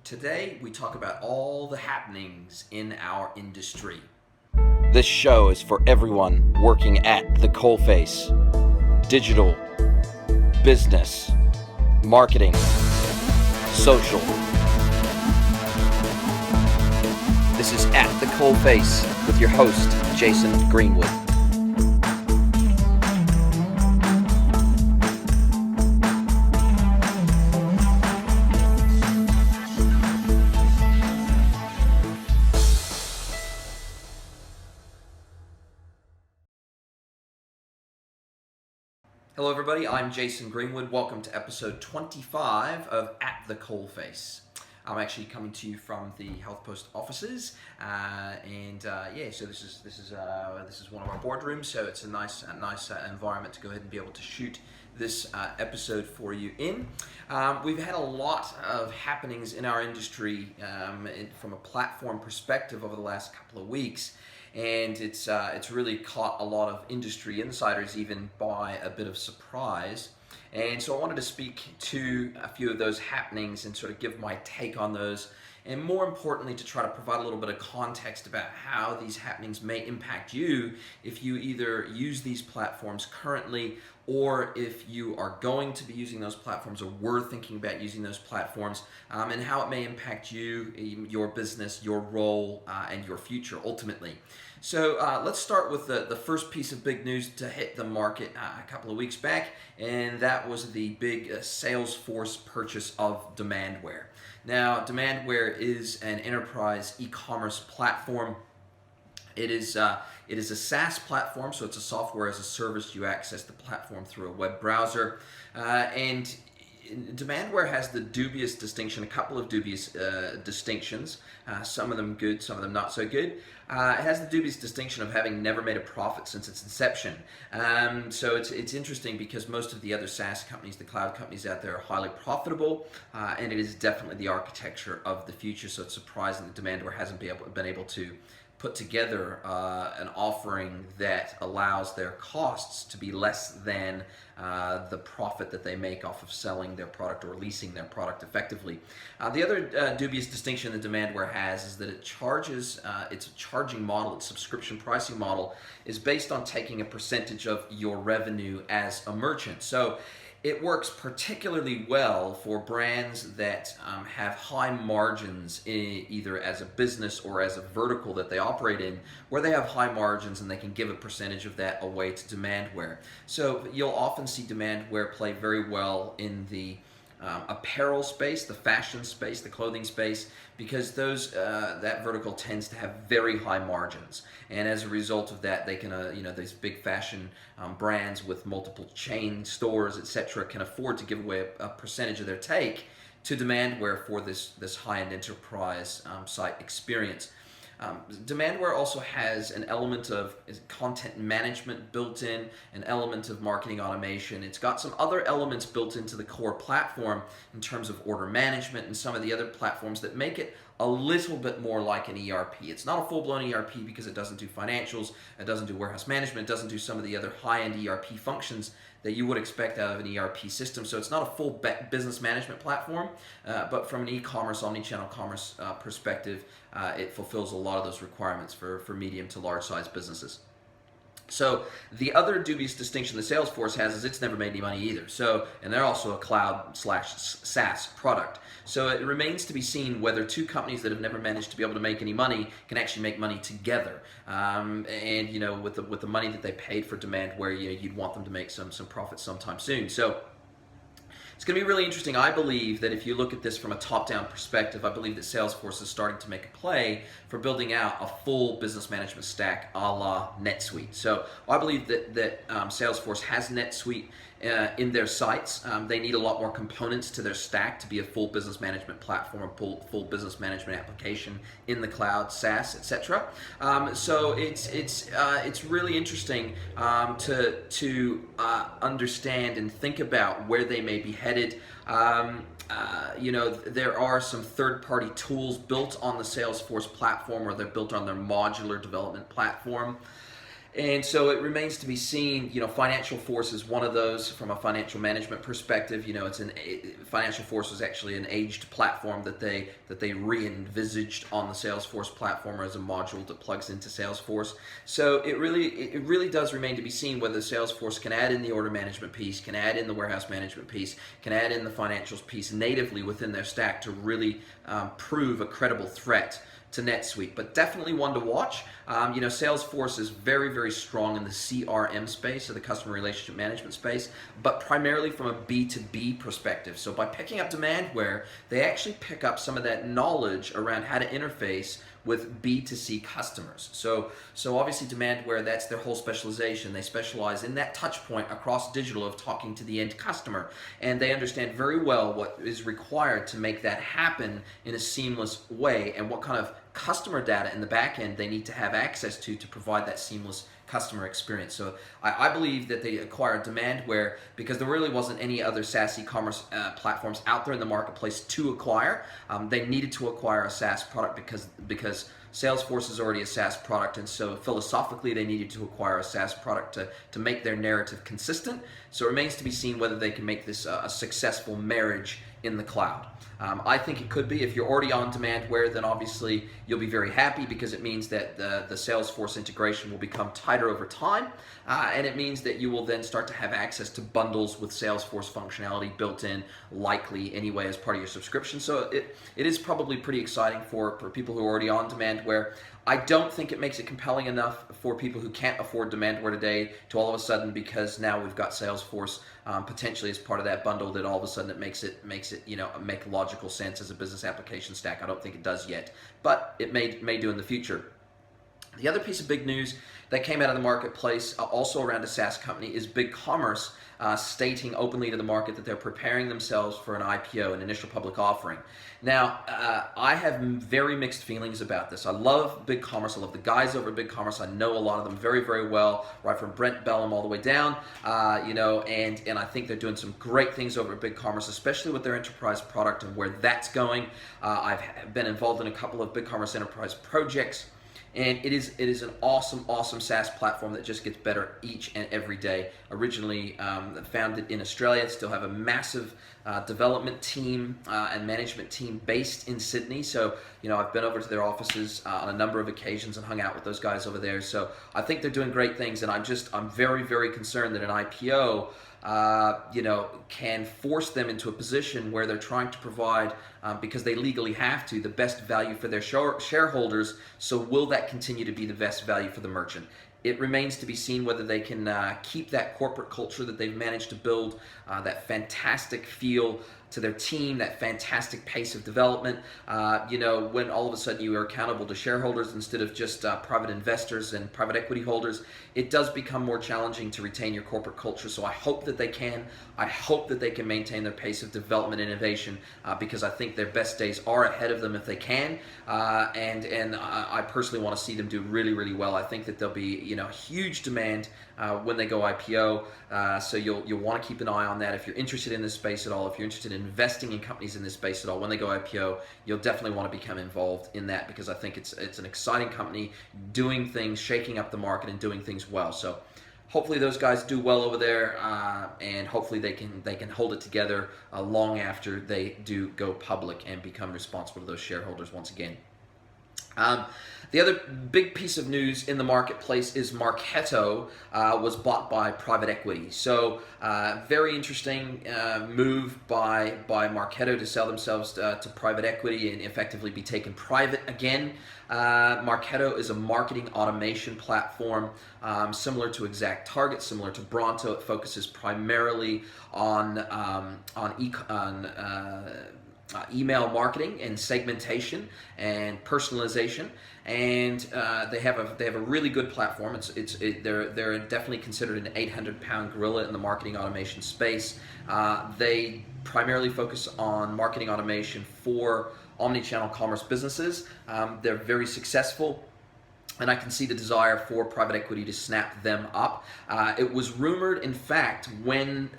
Today, we talk about all the happenings in our industry. This show is for everyone working at the coalface. Digital, business, marketing, social. This is At the Coalface with your host, Jason Greenwood. Hello everybody, I'm Jason Greenwood. Welcome to episode 25 of At the Coalface. I'm actually coming to you from the Health Post offices, so this is one of our boardrooms. So it's a nice environment to go ahead and be able to shoot this episode for you in. We've had a lot of happenings in our industry from a platform perspective over the last couple of weeks. And it's really caught a lot of industry insiders even by a bit of surprise. And so I wanted to speak to a few of those happenings and sort of give my take on those, and more importantly to try to provide a little bit of context about how these happenings may impact you if you either use these platforms currently, or if you are going to be using those platforms or were thinking about using those platforms, and how it may impact you, your business, your role, and your future ultimately. So let's start with the first piece of big news to hit the market a couple of weeks back, and that was the big Salesforce purchase of Demandware. Now, Demandware is an enterprise e-commerce platform. It is a SaaS platform, so it's a software as a service. You access the platform through a web browser, and Demandware has the dubious distinction, a couple of dubious distinctions, some of them good, some of them not so good. It has the dubious distinction of having never made a profit since its inception. So it's interesting because most of the other SaaS companies, the cloud companies out there, are highly profitable, and it is definitely the architecture of the future. So it's surprising that Demandware hasn't been able to put together an offering that allows their costs to be less than the profit that they make off of selling their product or leasing their product effectively. The other dubious distinction that Demandware has is that it charges, its charging model, its subscription pricing model, is based on taking a percentage of your revenue as a merchant. So it works particularly well for brands that have high margins either as a business or as a vertical that they operate in, where they have high margins and they can give a percentage of that away to Demandware. So you'll often see Demandware play very well in the apparel space, the fashion space, the clothing space, because that vertical tends to have very high margins, and as a result of that, they can these big fashion brands with multiple chain stores, etc., can afford to give away a percentage of their take to Demandware for this high-end enterprise site experience. Demandware also has an element of content management built in, an element of marketing automation. It's got some other elements built into the core platform in terms of order management and some of the other platforms that make it a little bit more like an ERP. It's not a full-blown ERP because it doesn't do financials, it doesn't do warehouse management, it doesn't do some of the other high-end ERP functions that you would expect out of an ERP system. So it's not a full business management platform, but from an e-commerce, omni-channel commerce perspective, it fulfills a lot of those requirements for medium to large-sized businesses. So the other dubious distinction that Salesforce has is it's never made any money either. So, and they're also a cloud/SaaS product. So it remains to be seen whether two companies that have never managed to be able to make any money can actually make money together. And with the money that they paid for Demandware, you'd want them to make some profit sometime soon. So it's going to be really interesting. I believe that if you look at this from a top-down perspective, I believe that Salesforce is starting to make a play for building out a full business management stack a la NetSuite. So I believe that Salesforce has NetSuite in their sites. They need a lot more components to their stack to be a full business management platform, a full business management application in the cloud, SaaS, etc. So it's really interesting to understand and think about where they may be headed. There are some third-party tools built on the Salesforce platform, or they're built on their modular development platform. And so it remains to be seen. Financial Force is one of those from a financial management perspective. Financial Force was actually an aged platform that they re-envisaged on the Salesforce platform as a module that plugs into Salesforce. So it really does remain to be seen whether Salesforce can add in the order management piece, can add in the warehouse management piece, can add in the financials piece natively within their stack to really prove a credible threat to NetSuite, but definitely one to watch. Salesforce is very, very strong in the CRM space, or the customer relationship management space, but primarily from a B2B perspective. So by picking up Demandware, they actually pick up some of that knowledge around how to interface with B2C customers. So obviously Demandware, that's their whole specialization. They specialize in that touch point across digital of talking to the end customer, and they understand very well what is required to make that happen in a seamless way and what kind of customer data in the back end they need to have access to provide that seamless customer experience. So I believe that they acquired Demandware because there really wasn't any other SaaS e-commerce platforms out there in the marketplace to acquire. They needed to acquire a SaaS product because Salesforce is already a SaaS product, and so philosophically they needed to acquire a SaaS product to make their narrative consistent. So it remains to be seen whether they can make this a successful marriage in the cloud. I think it could be. If you're already on Demandware, then obviously you'll be very happy because it means that the Salesforce integration will become tighter over time, and it means that you will then start to have access to bundles with Salesforce functionality built in, likely anyway, as part of your subscription. So it is probably pretty exciting for people who are already on Demandware. I don't think it makes it compelling enough for people who can't afford Demandware today to all of a sudden, because now we've got Salesforce potentially as part of that bundle, that all of a sudden it makes it make logical sense as a business application stack. I don't think it does yet, but it may do in the future. The other piece of big news that came out of the marketplace, also around a SaaS company, is Bigcommerce stating openly to the market that they're preparing themselves for an IPO, an initial public offering. Now, I have very mixed feelings about this. I love Bigcommerce. I love the guys over at Bigcommerce. I know a lot of them very, very well, right from Brent Bellum all the way down, and I think they're doing some great things over at Bigcommerce, especially with their enterprise product and where that's going. I've been involved in a couple of Bigcommerce enterprise projects, and it is an awesome SaaS platform that just gets better each and every day. Originally founded in Australia, still have a massive development team and management team based in Sydney. So I've been over to their offices on a number of occasions and hung out with those guys over there. So I think they're doing great things, and I'm very, very concerned that an IPO can force them into a position where they're trying to provide, because they legally have to, the best value for their shareholders. So will that continue to be the best value for the merchant? It remains to be seen whether they can keep that corporate culture that they've managed to build, that fantastic feel to their team, that fantastic pace of development, when all of a sudden you are accountable to shareholders instead of just private investors and private equity holders. It does become more challenging to retain your corporate culture. So I hope that they can. I hope that they can maintain their pace of development and innovation, because I think their best days are ahead of them if they can. And I personally want to see them do really, really well. I think that there'll be huge demand when they go IPO. So you'll want to keep an eye on that. If you're interested in this space at all, if you're interested in investing in companies in this space at all, when they go IPO, you'll definitely want to become involved in that, because I think it's an exciting company doing things, shaking up the market and doing things well. So hopefully those guys do well over there, and hopefully they can hold it together long after they do go public and become responsible to those shareholders once again. The other big piece of news in the marketplace is Marketo was bought by private equity. So very interesting move by Marketo to sell themselves to private equity and effectively be taken private again. Marketo is a marketing automation platform similar to ExactTarget, similar to Bronto. It focuses primarily on email marketing and segmentation and personalization, and they have a really good platform. They're definitely considered an 800-pound gorilla in the marketing automation space. They primarily focus on marketing automation for omni-channel commerce businesses. They're very successful. and I can see the desire for private equity to snap them up. It was rumored, in fact, when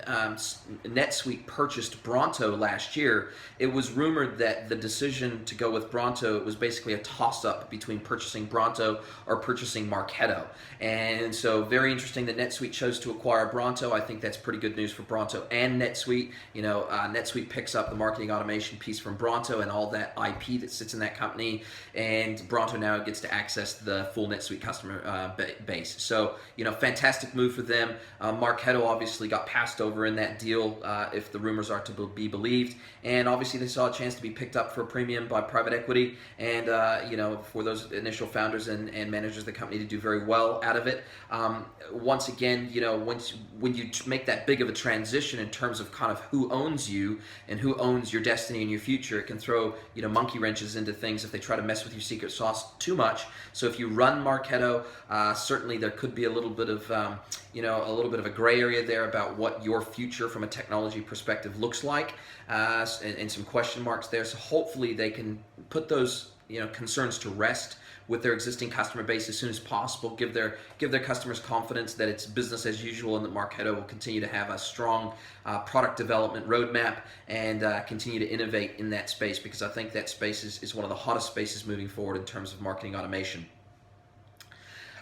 NetSuite purchased Bronto last year, it was rumored that the decision to go with Bronto was basically a toss-up between purchasing Bronto or purchasing Marketo. And so very interesting that NetSuite chose to acquire Bronto. I think that's pretty good news for Bronto and NetSuite. NetSuite picks up the marketing automation piece from Bronto and all that IP that sits in that company, and Bronto now gets to access the full NetSuite customer base. So, fantastic move for them. Marketo obviously got passed over in that deal, if the rumors are to be believed, and obviously they saw a chance to be picked up for a premium by private equity, and for those initial founders and managers of the company to do very well out of it. Once again, when you make that big of a transition in terms of kind of who owns you and who owns your destiny and your future, it can throw monkey wrenches into things if they try to mess with your secret sauce too much. So if you run Marketo, certainly there could be a little bit of a gray area there about what your future from a technology perspective looks like, and some question marks there. So hopefully they can put those concerns to rest with their existing customer base as soon as possible. Give their customers confidence that it's business as usual and that Marketo will continue to have a strong product development roadmap and continue to innovate in that space, because I think that space is one of the hottest spaces moving forward in terms of marketing automation.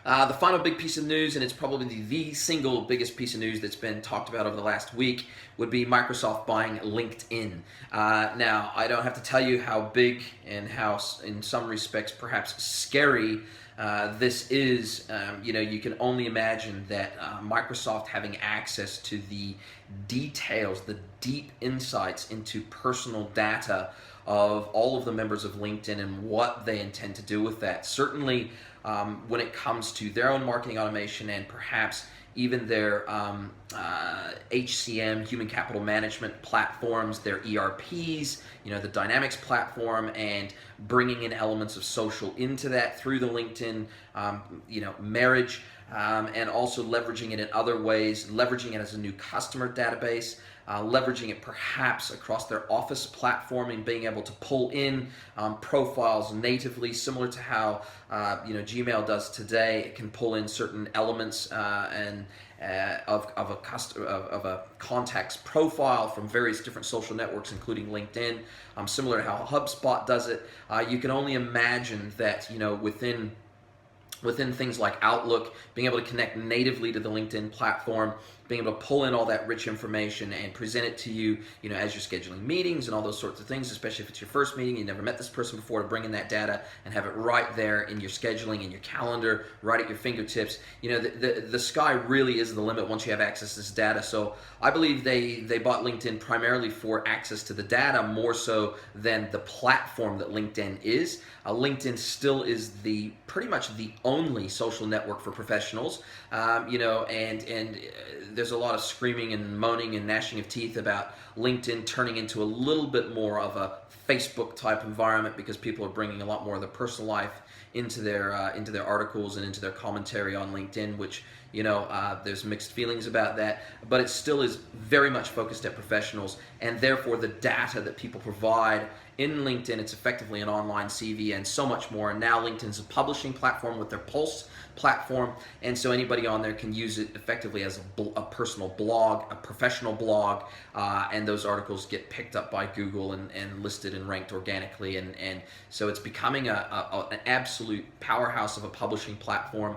The final big piece of news, and it's probably the single biggest piece of news that's been talked about over the last week, would be Microsoft buying LinkedIn. Now, I don't have to tell you how big and how, in some respects, perhaps scary this is. You can only imagine that Microsoft having access to the details, the deep insights into personal data of all of the members of LinkedIn and what they intend to do with that. Certainly, when it comes to their own marketing automation and perhaps even their HCM, human capital management platforms, their ERPs, the Dynamics platform, and bringing in elements of social into that through the LinkedIn, marriage, and also leveraging it in other ways, leveraging it as a new customer database, leveraging it perhaps across their Office platform and being able to pull in profiles natively, similar to how Gmail does today. It can pull in certain elements of a contact's profile from various different social networks, including LinkedIn, similar to how HubSpot does it. You can only imagine that within things like Outlook, being able to connect natively to the LinkedIn platform, being able to pull in all that rich information and present it to you, as you're scheduling meetings and all those sorts of things, especially if it's your first meeting, you never met this person before, to bring in that data and have it right there in your scheduling, in your calendar, right at your fingertips. The sky really is the limit once you have access to this data. So I believe they bought LinkedIn primarily for access to the data, more so than the platform that LinkedIn is. LinkedIn still is pretty much the only social network for professionals, and there's a lot of screaming and moaning and gnashing of teeth about LinkedIn turning into a little bit more of a Facebook type environment, because people are bringing a lot more of their personal life into their articles and into their commentary on LinkedIn, which there's mixed feelings about that, but it still is very much focused at professionals, and therefore the data that people provide in LinkedIn, it's effectively an online CV and so much more. And now LinkedIn's a publishing platform with their Pulse platform, and so anybody on there can use it effectively as a personal blog, a professional blog, and those articles get picked up by Google and listed and ranked organically, and so it's becoming an absolute powerhouse of a publishing platform.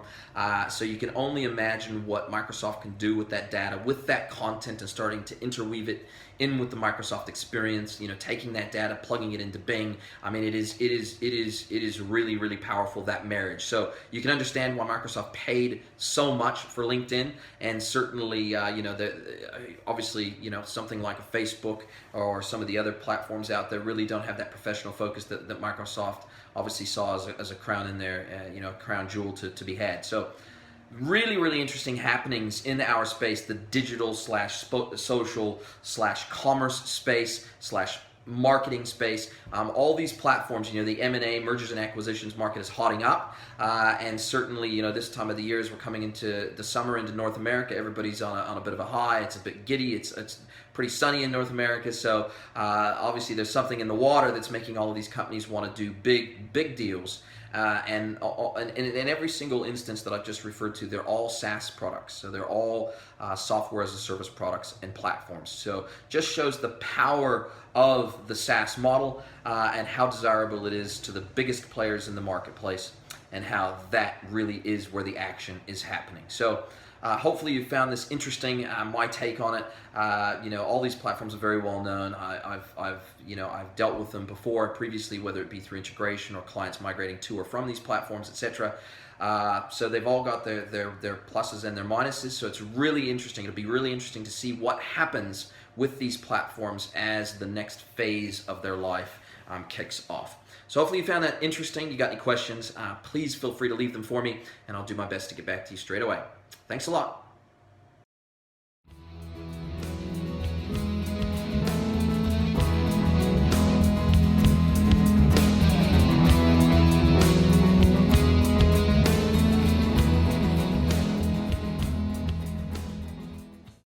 So you can only imagine what Microsoft can do with that data, with that content, and starting to interweave it in with the Microsoft experience, taking that data, plugging it into Bing. I mean, it is really, really powerful, that marriage. So you can understand why Microsoft paid so much for LinkedIn, and certainly, obviously, something like a Facebook or some of the other platforms out there really don't have that professional focus that Microsoft obviously saw as a crown in there, crown jewel to be had. So really, really interesting happenings in our space, the digital / social / commerce space / marketing space. All these platforms, the M&A, mergers and acquisitions market is hotting up, and certainly, this time of the year as we're coming into the summer into North America, everybody's on a bit of a high. It's a bit giddy. It's pretty sunny in North America, so obviously there's something in the water that's making all of these companies want to do big deals. And in every single instance that I've just referred to, they're all SaaS products. So they're all software as a service products and platforms. So just shows the power of the SaaS model and how desirable it is to the biggest players in the marketplace, and how that really is where the action is happening. So hopefully you found this interesting. My take on it, all these platforms are very well known. I've dealt with them before previously, whether it be through integration or clients migrating to or from these platforms, etc. So they've all got their pluses and their minuses. So it's really interesting. It'll be really interesting to see what happens with these platforms as the next phase of their life kicks off. So hopefully you found that interesting. You got any questions, please feel free to leave them for me, and I'll do my best to get back to you straight away. Thanks a lot.